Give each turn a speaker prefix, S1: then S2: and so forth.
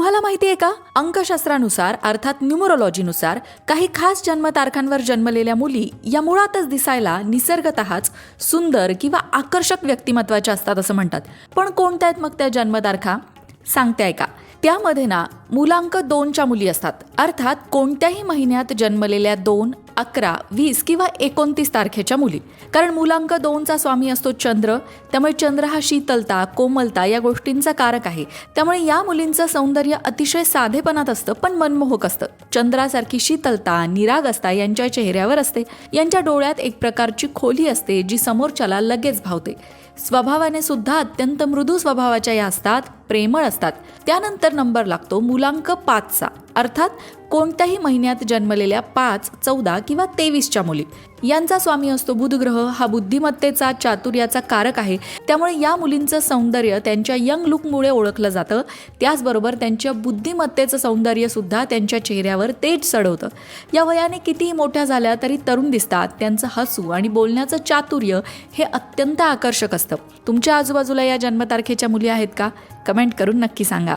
S1: तुम्हाला माहिती आहे का, अंकशास्त्रानुसार अर्थात न्यूमरोलॉजीनुसार काही खास जन्मतारखांवर जन्मलेल्या मुली या मुळातच दिसायला निसर्गतःच सुंदर किंवा आकर्षक व्यक्तिमत्वाच्या असतात असं म्हणतात. पण कोणत्या आहेत मग त्या जन्मतारखा? सांगते ऐका. त्यामध्ये ना मूलांक 2च्या मुली असतात. अर्थात कोणत्याही महिन्यात जन्मलेल्या 2, 11, 20 किंवा 29 तारखेच्या मुली. कारण मूलांक 2चा स्वामी असतो चंद्र, त्यामुळे चंद्र हा शीतलता, कोमलता या गोष्टींचा कारक आहे. त्यामुळे या मुलींचं सौंदर्य अतिशय साधेपणात असतं पण मनमोहक असतं. चंद्रासारखी शीतलता, निरागसता यांच्या चेहऱ्यावर असते. यांच्या डोळ्यात एक प्रकारची खोली असते जी समोरच्याला लगेच भावते. स्वभावाने सुद्धा अत्यंत मृदू स्वभावाच्या या असतात, प्रेमळ असतात. त्यानंतर नंबर लागतो मूलांक 5चा. अर्थात कोणत्याही महिन्यात जन्मलेल्या 5, 14 किंवा 23च्या मुली. यांचा स्वामी असतो बुध ग्रह. हा बुद्धिमत्तेचा, चातुर्याचा कारक आहे. त्यामुळे या मुलींचं सौंदर्य त्यांच्या यंग लुकमुळे ओळखलं जातं. त्याचबरोबर त्यांच्या बुद्धिमत्तेचं सौंदर्य सुद्धा त्यांच्या चेहऱ्यावर तेज चढवतं. या वयाने कितीही मोठ्या झाल्या तरी तरुण दिसतात. त्यांचं हसू आणि बोलण्याचं चातुर्य हे अत्यंत आकर्षक असतं. तुमच्या आजूबाजूला या जन्मतारखेच्या मुली आहेत का? कमेंट करून नक्की सांगा.